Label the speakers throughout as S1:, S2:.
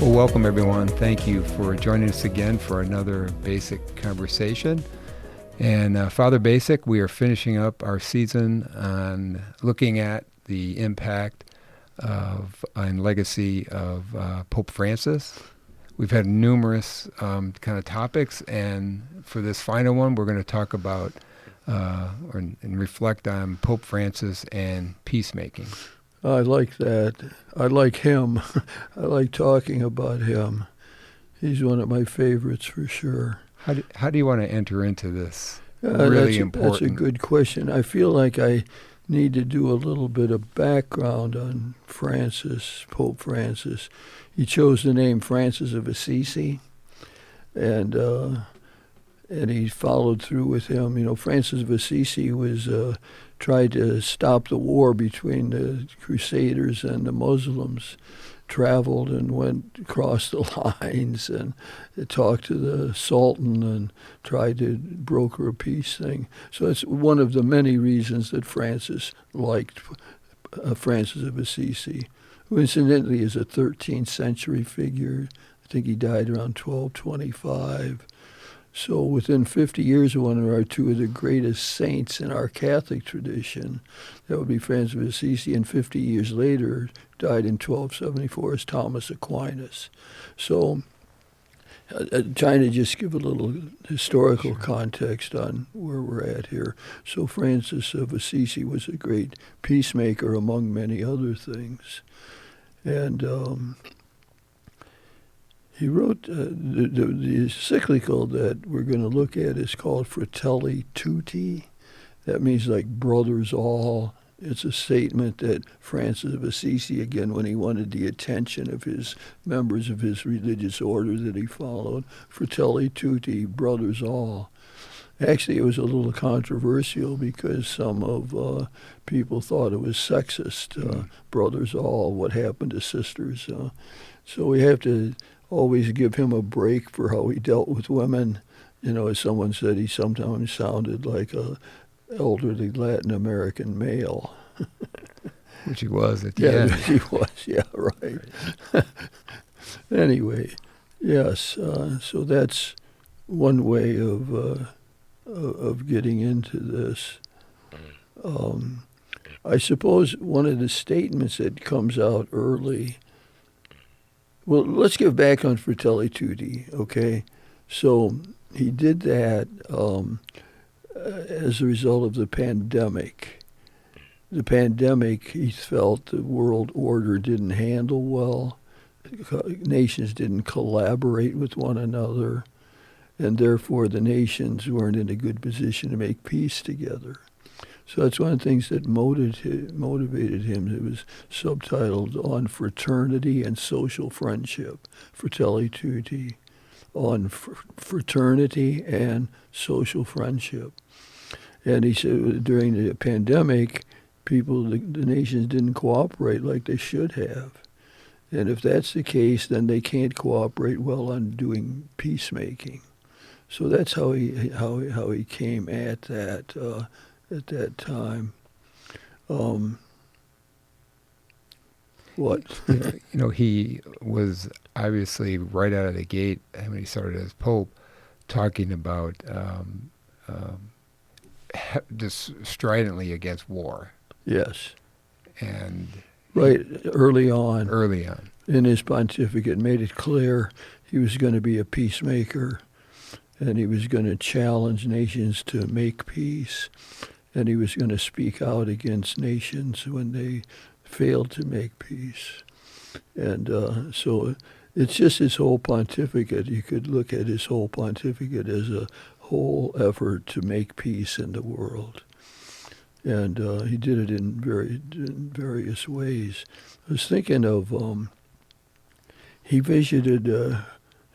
S1: Well, welcome everyone. Thank you for joining us again for another Basic conversation. And Father Basic, we are finishing up our season on looking at the impact of and legacy of Pope Francis. We've had numerous kind of topics, and for this final one, we're going to talk about and reflect on Pope Francis and peacemaking.
S2: I like that. I like him. I like talking about him. He's one of my favorites for sure.
S1: How do you want to enter into this? Really important.
S2: That's a good question. I feel like I need to do a little bit of background on Francis, Pope Francis. He chose the name Francis of Assisi, and he followed through with him. You know, Francis of Assisi was tried to stop the war between the Crusaders and the Muslims, traveled and went across the lines and talked to the Sultan and tried to broker a peace thing. So that's one of the many reasons that Francis liked Francis of Assisi, who incidentally is a 13th century figure. I think he died around 1225. So within 50 years of one of our two of the greatest saints in our Catholic tradition, that would be Francis of Assisi, and 50 years later died in 1274 as Thomas Aquinas. So trying to just give a little historical context on where we're at here. So Francis of Assisi was a great peacemaker among many other things. And he wrote the encyclical that we're going to look at is called Fratelli Tutti. That means like brothers all. It's a statement that Francis of Assisi, again, when he wanted the attention of his members of his religious order that he followed, Fratelli Tutti, brothers all. Actually, it was a little controversial because some of people thought it was sexist, brothers all, what happened to sisters. So we have to always give him a break for how he dealt with women. You know, as someone said, he sometimes sounded like a elderly Latin American male.
S1: Which he was at the end.
S2: Yeah, he was, yeah, right. Anyway, yes, so that's one way of getting into this. I suppose one of the statements that comes out early. Well, let's give back on Fratelli Tutti, okay? So he did that as a result of the pandemic. The pandemic, he felt the world order didn't handle well. Nations didn't collaborate with one another, and therefore the nations weren't in a good position to make peace together. So that's one of the things that motivated him. It was subtitled On Fraternity and Social Friendship, Fratelli Tutti, on fraternity and social friendship. And he said during the pandemic, the nations didn't cooperate like they should have. And if that's the case, then they can't cooperate well on doing peacemaking. So that's how he came at that time. What?
S1: You know, he was obviously right out of the gate when he started as Pope talking about just stridently against war.
S2: Yes.
S1: And
S2: right, early on.
S1: Early on.
S2: In his pontificate, made it clear he was going to be a peacemaker, and he was going to challenge nations to make peace, and he was going to speak out against nations when they failed to make peace. And so it's just his whole pontificate. You could look at his whole pontificate as a whole effort to make peace in the world. And he did it in various ways. I was thinking of, he visited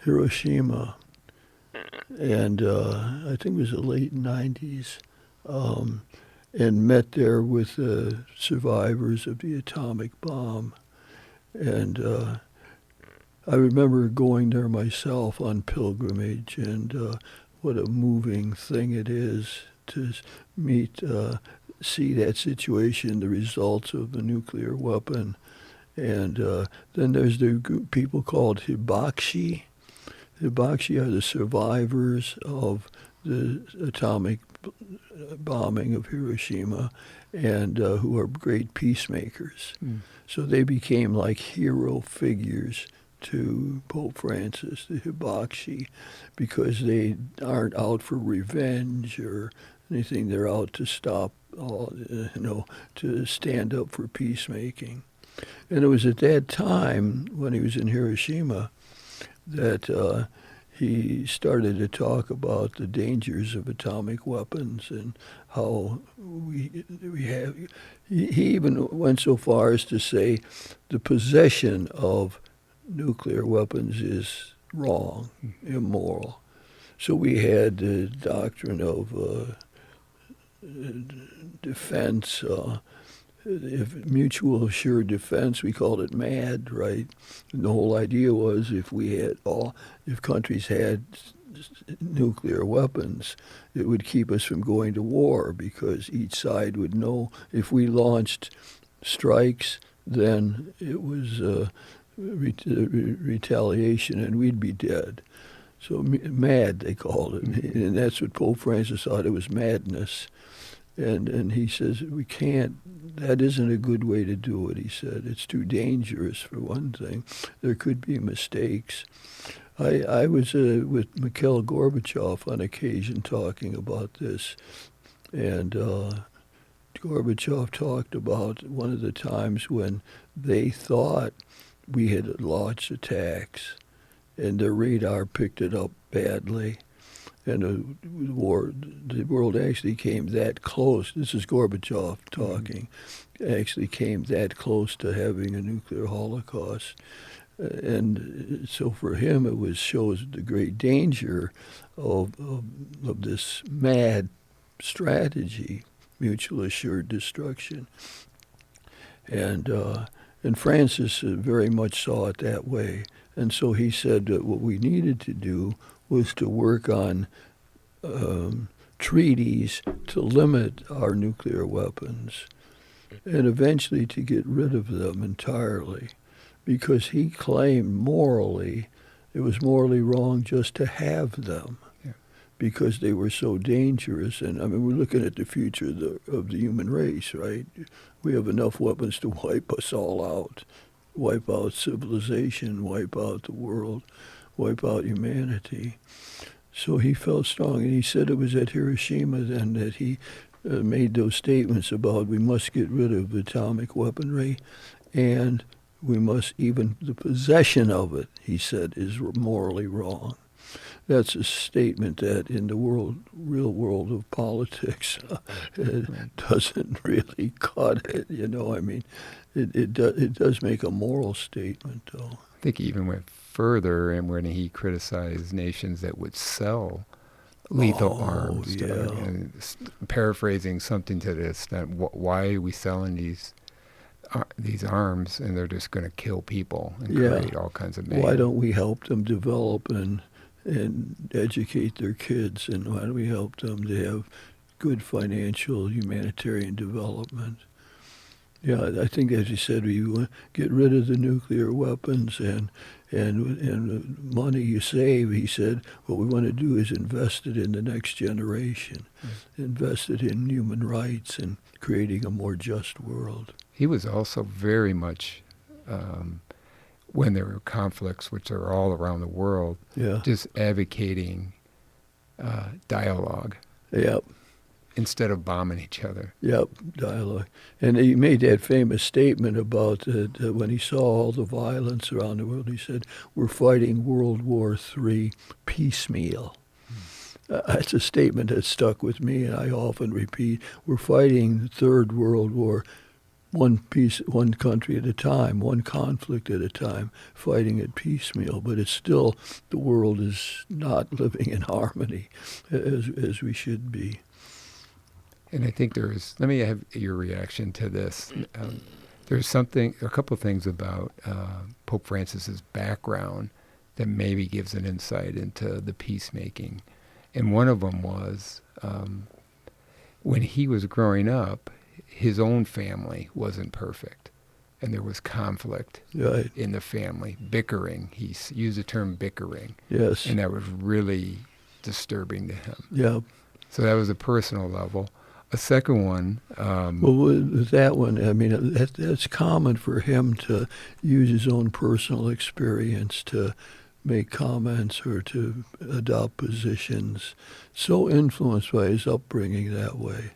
S2: Hiroshima, and I think it was the late 90s, and met there with survivors of the atomic bomb. And I remember going there myself on pilgrimage, and what a moving thing it is to see that situation, the results of the nuclear weapon, And then there's the group people called Hibachi. Hibachi are the survivors of the atomic bombing of Hiroshima, and who are great peacemakers.
S1: Mm.
S2: So they became like hero figures to Pope Francis, the Hibachi, because they aren't out for revenge or anything. They're out to stop, to stand up for peacemaking. And it was at that time, when he was in Hiroshima, that he started to talk about the dangers of atomic weapons and how we have. He even went so far as to say the possession of nuclear weapons is wrong, immoral. So we had the doctrine of defense, if mutual assured defense. We called it MAD, right? And the whole idea was if countries had nuclear weapons, it would keep us from going to war, because each side would know if we launched strikes, then it was retaliation and we'd be dead. So MAD, they called it. And that's what Pope Francis thought. It was madness. And he says, we can't, that isn't a good way to do it, he said. It's too dangerous, for one thing. There could be mistakes. I was with Mikhail Gorbachev on occasion talking about this, and Gorbachev talked about one of the times when they thought we had launched attacks, and their radar picked it up badly. And the world actually came that close. This is Gorbachev talking. Actually came that close to having a nuclear holocaust. And so for him, it shows the great danger of this mad strategy, mutual assured destruction. And Francis very much saw it that way. And so he said that what we needed to do was to work on treaties to limit our nuclear weapons and eventually to get rid of them entirely, because he claimed it was morally wrong just to have them, because they were so dangerous. And I mean, we're looking at the future of the human race, right? We have enough weapons to wipe us all out, wipe out civilization, wipe out the world, wipe out humanity. So he felt strong, and he said it was at Hiroshima then that he made those statements about we must get rid of atomic weaponry, and we must, even the possession of it, he said, is morally wrong. That's a statement that in the real world of politics, it doesn't really cut it, I mean, it does make a moral statement, though.
S1: I think he even went further, and when he criticized nations that would sell lethal arms, and paraphrasing something to the extent, why are we selling these arms, and they're just going to kill people and create all kinds of mayhem.
S2: Why don't we help them develop and educate their kids, and why don't we help them to have good financial humanitarian development? Yeah, I think, as you said, we want to get rid of the nuclear weapons and money you save. He said, what we want to do is invest it in the next generation, invest it in human rights and creating a more just world.
S1: He was also very much, when there were conflicts, which are all around the world, just advocating dialogue.
S2: Yep.
S1: Instead of bombing each other.
S2: Yep, dialogue. And he made that famous statement about when he saw all the violence around the world, he said, we're fighting World War III piecemeal. That's a statement that stuck with me, and I often repeat, we're fighting the Third World War, one country at a time, one conflict at a time, fighting it piecemeal. But it's still, the world is not living in harmony as we should be.
S1: And I think let me have your reaction to this. There's a couple of things about Pope Francis's background that maybe gives an insight into the peacemaking. And one of them was when he was growing up, his own family wasn't perfect. and there was conflict
S2: Right.
S1: in the family, bickering. Used the term bickering,
S2: Yes.
S1: and that was really disturbing to him.
S2: Yeah.
S1: So that was a personal level. A second one,
S2: Well, with that one, I mean, that's common for him to use his own personal experience to make comments or to adopt positions, so influenced by his upbringing that way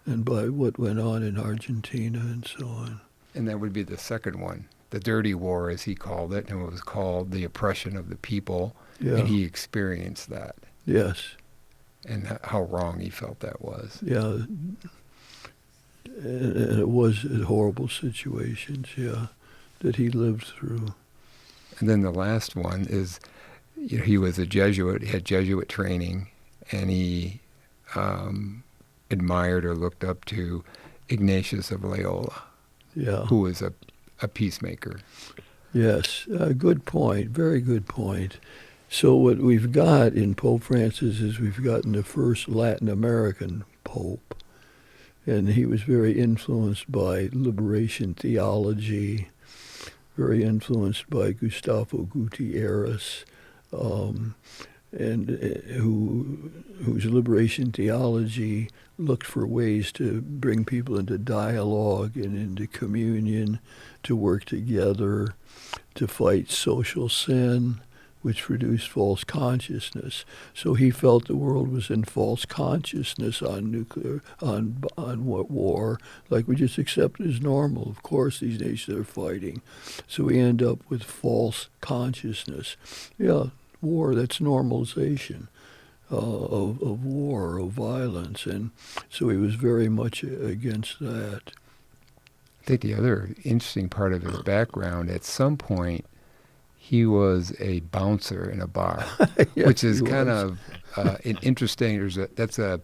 S2: and by what went on in Argentina and so on.
S1: and that would be the second one, the dirty war, as he called it, and it was called the oppression of the people,
S2: Yeah.
S1: and he experienced that,
S2: Yes.
S1: and how wrong he felt that was.
S2: Yeah. And it was horrible situations, yeah, that he lived through.
S1: And then the last one is, he was a Jesuit, he had Jesuit training, and he admired or looked up to Ignatius of Loyola,
S2: Yeah.
S1: who was a peacemaker.
S2: Yes, good point. Very good point. So what we've got in Pope Francis is we've gotten the first Latin American pope, and he was very influenced by liberation theology, very influenced by Gustavo Gutierrez, and whose liberation theology looked for ways to bring people into dialogue and into communion, to work together, to fight social sin, which produced false consciousness. So he felt the world was in false consciousness on what war, like we just accept as normal. Of course, these nations are fighting. So we end up with false consciousness. Yeah, war, that's normalization of war, of violence. And so he was very much against that.
S1: I think the other interesting part of his background, at some point, he was a bouncer in a bar,
S2: Yes,
S1: which is
S2: he
S1: kind
S2: was.
S1: of an interesting. That's a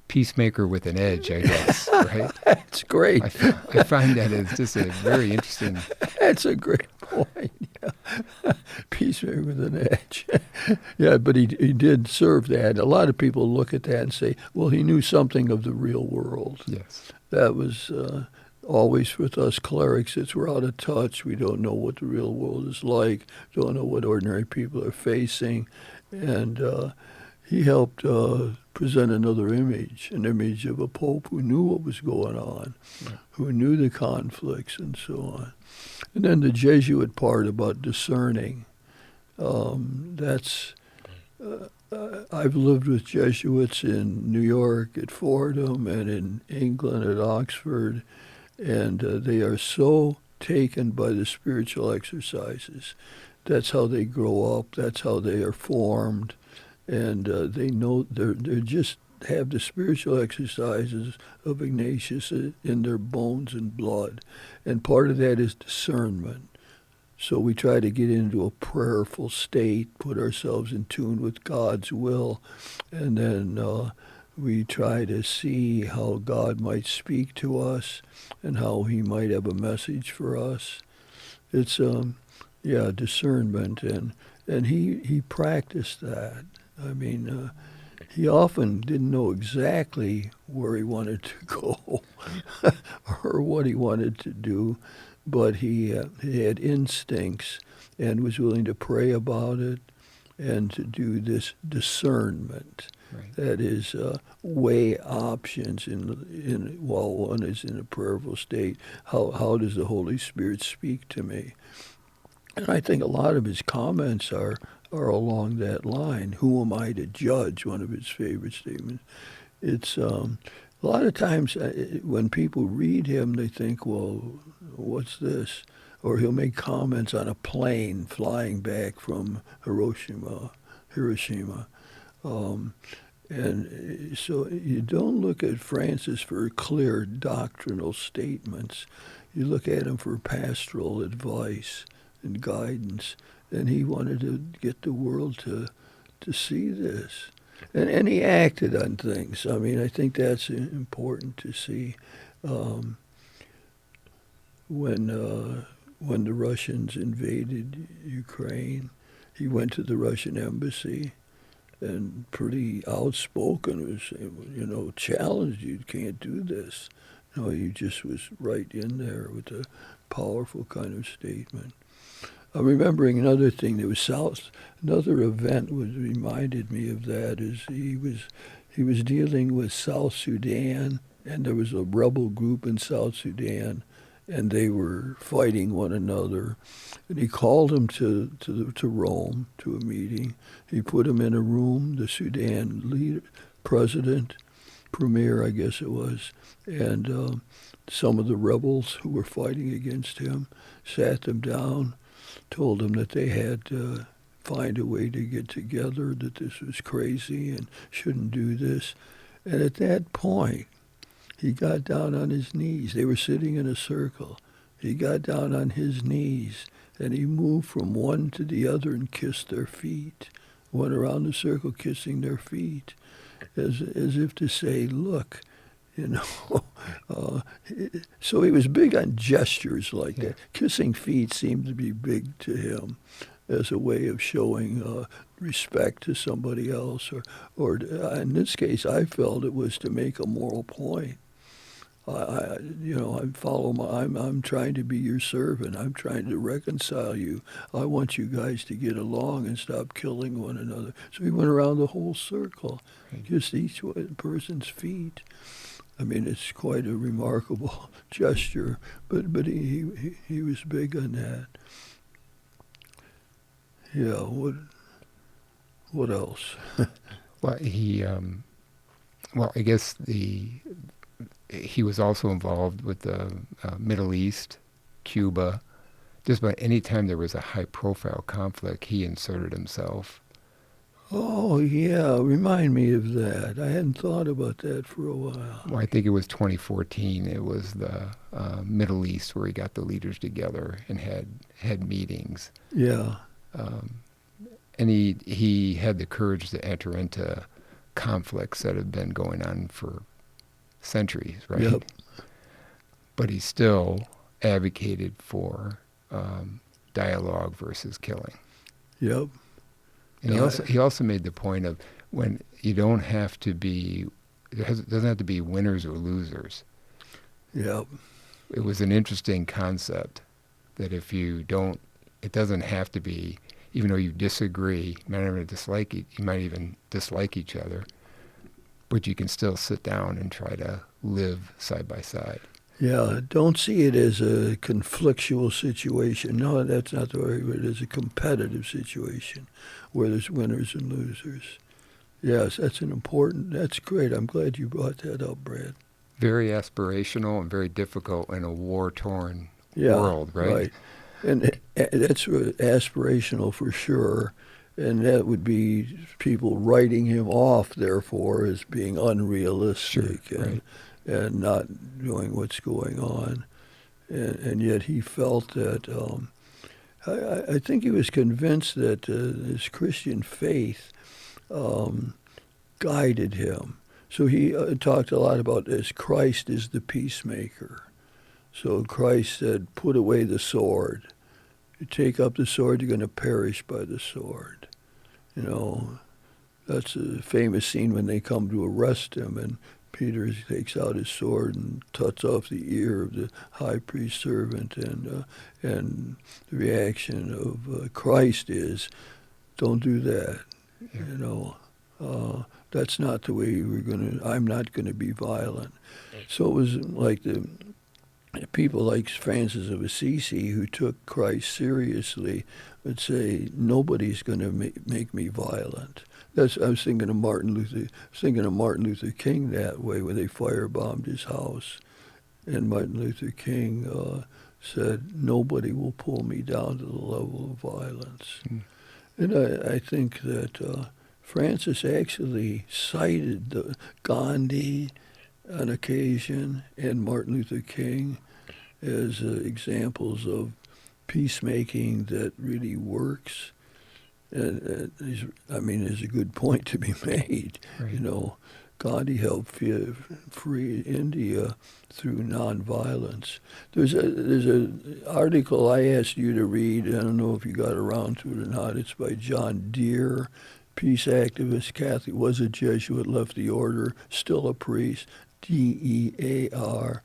S1: peacemaker with an edge, I guess, right?
S2: That's great.
S1: I find that as just a very interesting.
S2: That's a great point. Yeah. Peacemaker with an edge. Yeah, but he did serve that. A lot of people look at that and say, well, he knew something of the real world.
S1: Yes.
S2: That was always with us clerics. We're out of touch. We don't know what the real world is like. Don't know what ordinary people are facing. And he helped present another image, an image of a pope who knew what was going on,
S1: Yeah.
S2: who knew the conflicts and so on. And then the Jesuit part about discerning. That's I've lived with Jesuits in New York at Fordham and in England at Oxford, and they are so taken by the spiritual exercises. That's how they grow up. That's how they are formed, and they know they just have the spiritual exercises of Ignatius in their bones and blood, and part of that is discernment. So we try to get into a prayerful state, put ourselves in tune with God's will, and then we try to see how God might speak to us and how he might have a message for us. It's discernment, and he practiced that. I mean, he often didn't know exactly where he wanted to go or what he wanted to do, but he had instincts and was willing to pray about it and to do this discernment.
S1: Right.
S2: That is, weigh options while one is in a prayerful state. How does the Holy Spirit speak to me? And I think a lot of his comments are along that line. Who am I to judge? One of his favorite statements. It's a lot of times when people read him, they think, well, what's this? Or he'll make comments on a plane flying back from Hiroshima. And so you don't look at Francis for clear doctrinal statements. You look at him for pastoral advice and guidance. And he wanted to get the world to see this. And he acted on things. I mean, I think that's important to see. When the Russians invaded Ukraine, he went to the Russian embassy and pretty outspoken was saying, challenged, you can't do this. No, he just was right in there with a powerful kind of statement. I'm remembering another thing that was another event was reminded me of that is he was dealing with South Sudan, and there was a rebel group in South Sudan, and they were fighting one another. And he called them to Rome to a meeting. He put them in a room, the Sudan leader, president, premier, I guess it was, and some of the rebels who were fighting against him, sat them down, told them that they had to find a way to get together, that this was crazy and shouldn't do this. And at that point, he got down on his knees. They were sitting in a circle. He got down on his knees and he moved from one to the other and kissed their feet. Went around the circle kissing their feet, as if to say, look, you know. So he was big on gestures like that. Kissing feet seemed to be big to him as a way of showing respect to somebody else, or in this case, I felt it was to make a moral point. I'm trying to be your servant. I'm trying to reconcile you. I want you guys to get along and stop killing one another. So he went around the whole circle, kissed each person's feet. I mean, it's quite a remarkable gesture, but he was big on that. Yeah. What else?
S1: Well, I guess he was also involved with the Middle East, Cuba. Just about any time there was a high-profile conflict, he inserted himself.
S2: Oh, yeah. Remind me of that. I hadn't thought about that for a while.
S1: Well, I think it was 2014. It was the Middle East where he got the leaders together and had meetings.
S2: Yeah.
S1: And he had the courage to enter into conflicts that have been going on for centuries, right?
S2: Yep.
S1: But he still advocated for dialogue versus killing.
S2: Yep.
S1: And he also made the point of when you don't have to be, it doesn't have to be winners or losers.
S2: Yep.
S1: It was an interesting concept that if you don't, it doesn't have to be, even though you disagree, you might even dislike each other, but you can still sit down and try to live side by side.
S2: Yeah, don't see it as a conflictual situation. No, that's not the way, but it is a competitive situation where there's winners and losers. Yes, that's great. I'm glad you brought that up, Brad.
S1: Very aspirational and very difficult in a war-torn world, right?
S2: Right. And that's aspirational for sure. And that would be people writing him off, therefore, as being unrealistic.
S1: Sure,
S2: and not knowing what's going on. And yet he felt that, I think he was convinced that his Christian faith guided him. So he talked a lot about as Christ is the peacemaker. So Christ said, put away the sword. You take up the sword, you're going to perish by the sword. You know, that's a famous scene when they come to arrest him, and Peter takes out his sword and cuts off the ear of the high priest servant, and the reaction of Christ is, "Don't do that." Yeah. You know, that's not the way I'm not going to be violent. So it was like the people like Francis of Assisi, who took Christ seriously, would say, "Nobody's going to make me violent." I was thinking of Martin Luther King that way when they firebombed his house, and Martin Luther King said, "Nobody will pull me down to the level of violence." Mm. And I think that Francis actually cited Gandhi on occasion and Martin Luther King as examples of peacemaking that really works. And there's a good point to be made. Right. You know, Gandhi helped free India through nonviolence. There's an article I asked you to read. I don't know if you got around to it or not. It's by John Deere, peace activist, Catholic, was a Jesuit, left the order, still a priest. DEAR,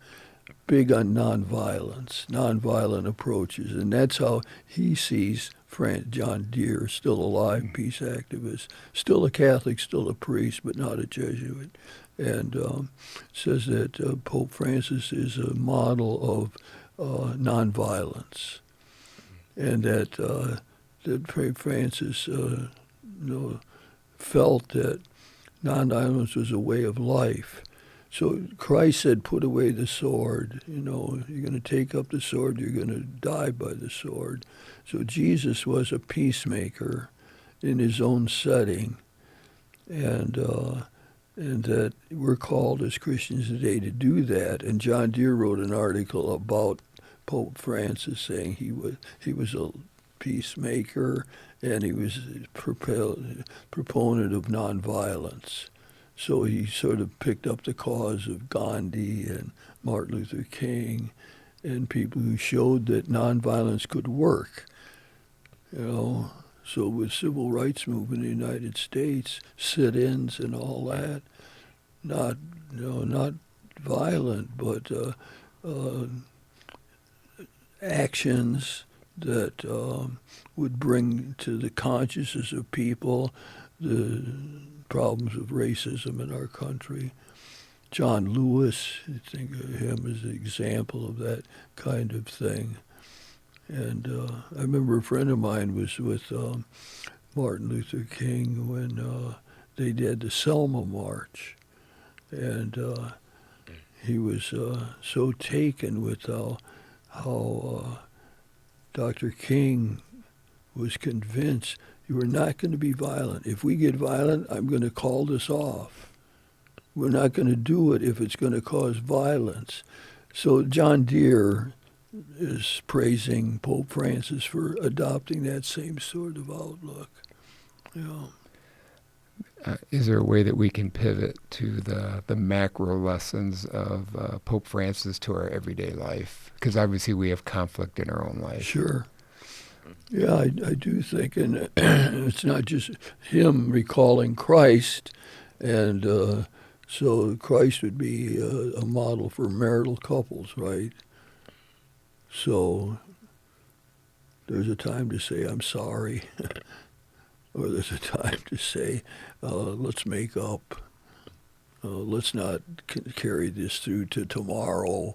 S2: big on nonviolence, nonviolent approaches, and that's how he sees John Deere, still alive, peace activist, still a Catholic, still a priest, but not a Jesuit, and says that Pope Francis is a model of nonviolence, and that Pope Francis felt that nonviolence was a way of life. So Christ said, put away the sword. You're going to take up the sword, you're going to die by the sword. So Jesus was a peacemaker in his own setting, and that we're called as Christians today to do that. And John Deere wrote an article about Pope Francis saying he was a peacemaker and he was a proponent of nonviolence. So he sort of picked up the cause of Gandhi and Martin Luther King and people who showed that nonviolence could work. So with civil rights movement in the United States, sit-ins and all that, not violent, but actions that would bring to the consciousness of people the problems of racism in our country. John Lewis, I think of him as an example of that kind of thing. And I remember a friend of mine was with Martin Luther King when they did the Selma March. And he was so taken with how Dr. King was convinced you are not going to be violent. If we get violent, I'm going to call this off. We're not going to do it if it's going to cause violence. So John Deere is praising Pope Francis for adopting that same sort of outlook.
S1: Is there a way that we can pivot to the macro lessons of Pope Francis to our everyday life? Because obviously we have conflict in our own life.
S2: Sure. Yeah, I do think, and it's not just him recalling Christ, and so Christ would be a model for marital couples, right? So there's a time to say, I'm sorry, or there's a time to say, let's make up. Let's not carry this through to tomorrow,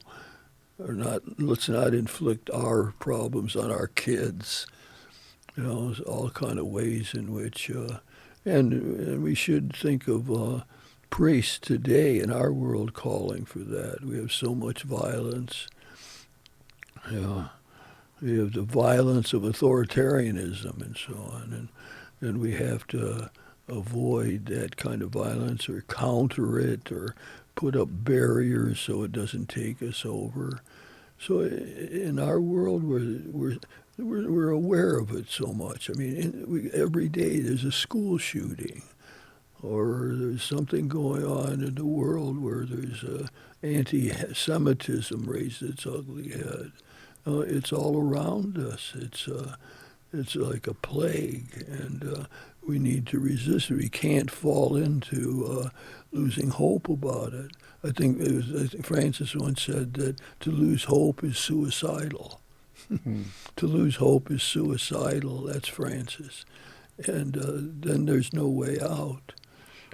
S2: or let's not inflict our problems on our kids. There's all kind of ways in which, and we should think of priests today in our world calling for that. We have so much violence. We have the violence of authoritarianism and so on, and we have to avoid that kind of violence or counter it or put up barriers so it doesn't take us over. So in our world, we're aware of it so much. I mean, every day there's a school shooting, or there's something going on in the world where there's anti-Semitism raised its ugly head. It's all around us. It's like a plague, and we need to resist it. We can't fall into losing hope about it. I think Francis once said that to lose hope is suicidal. To lose hope is suicidal. That's Francis. And then there's no way out.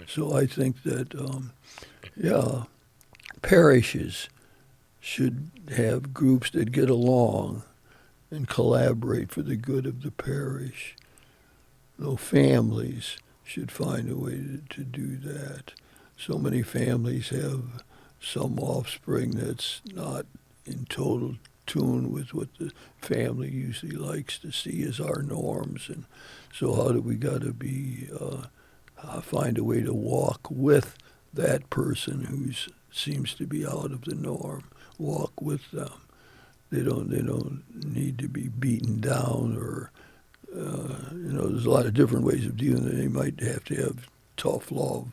S2: So I think that, parishes should have groups that get along and collaborate for the good of the parish. Families should find a way to do that. So many families have some offspring that's not in total tune with what the family usually likes to see as our norms. And so how do we got to be find a way to walk with that person who seems to be out of the norm? Walk with them. They don't need to be beaten down or there's a lot of different ways of dealing with it. They might have to have tough love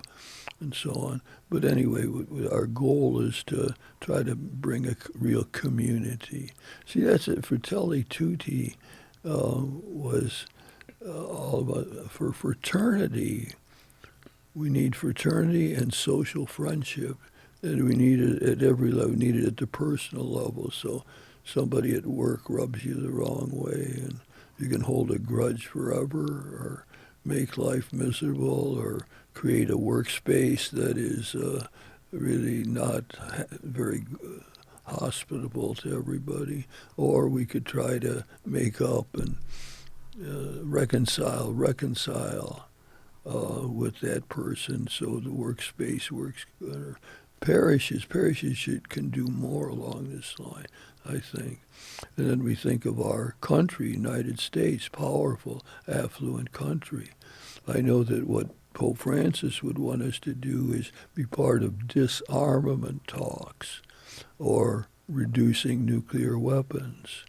S2: and so on. But anyway, our goal is to try to bring a real community. See, that's it. Fratelli Tutti was all about, for fraternity, we need fraternity and social friendship And we need it at every level. We need it at the personal level. So somebody at work rubs you the wrong way, and you can hold a grudge forever, or make life miserable, or create a workspace that is really not very hospitable to everybody. Or we could try to make up and reconcile with that person so the workspace works better. Parishes can do more along this line, I think. And then we think of our country, United States, powerful, affluent country. I know that what Pope Francis would want us to do is be part of disarmament talks, or reducing nuclear weapons,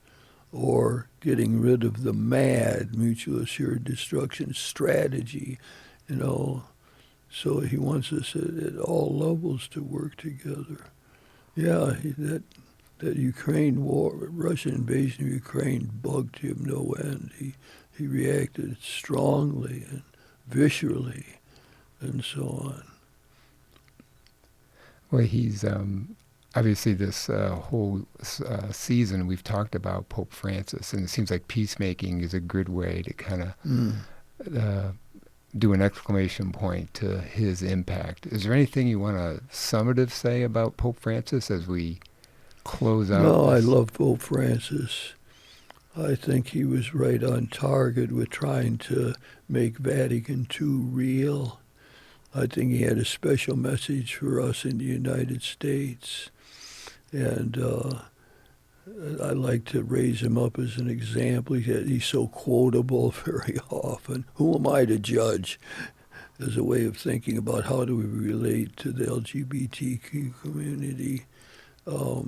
S2: or getting rid of the MAD, mutual assured destruction strategy, you know. So he wants us at all levels to work together. Yeah, that Ukraine war, Russian invasion of Ukraine bugged him no end. He reacted strongly and viscerally, and so on.
S1: Well, he's obviously this whole season we've talked about Pope Francis, and it seems like peacemaking is a good way to kind of do an exclamation point to his impact. Is there anything you want to summative say about Pope Francis as we close out?
S2: No, I love Pope Francis. I think he was right on target with trying to make Vatican II real. I think he had a special message for us in the United States. And I like to raise him up as an example. He's so quotable very often. Who am I to judge? As a way of thinking about how do we relate to the LGBTQ community. I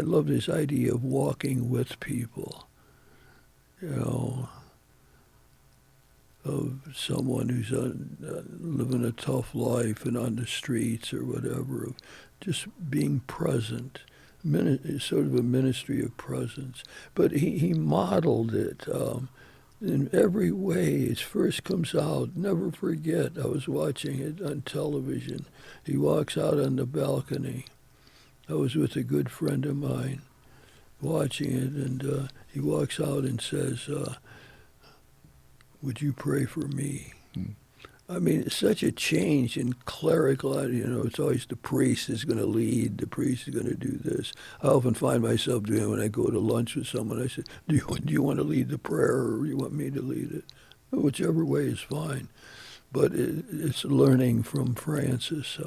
S2: love this idea of walking with people, of someone who's living a tough life and on the streets or whatever, of just being present, sort of a ministry of presence. But he modeled it in every way. It first comes out, never forget, I was watching it on television. He walks out on the balcony. I was with a good friend of mine watching it, and he walks out and says, would you pray for me? I mean, it's such a change in clerical, it's always the priest is going to lead, the priest is going to do this. I often find myself doing it when I go to lunch with someone. I say, do you want to lead the prayer, or do you want me to lead it? Whichever way is fine. But it's learning from Francis.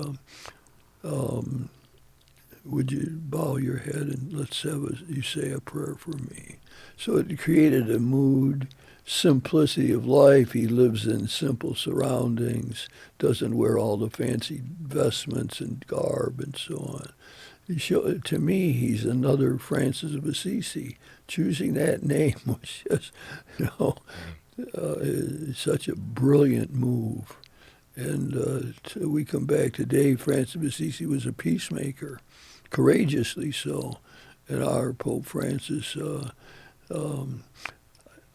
S2: Would you bow your head and let's you say a prayer for me? So it created a mood, simplicity of life. He lives in simple surroundings, doesn't wear all the fancy vestments and garb and so on. To me, he's another Francis of Assisi. Choosing that name was just, such a brilliant move. And we come back today, Francis of Assisi was a peacemaker, courageously so. And our Pope Francis,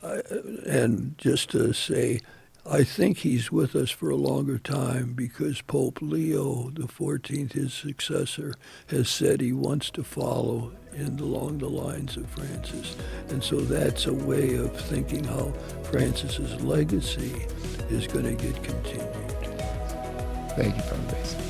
S2: and just to say, I think he's with us for a longer time because Pope Leo XIV, his successor, has said he wants to follow along the lines of Francis. And so that's a way of thinking how Francis's legacy is going to get continued.
S1: Thank you, Father Basin.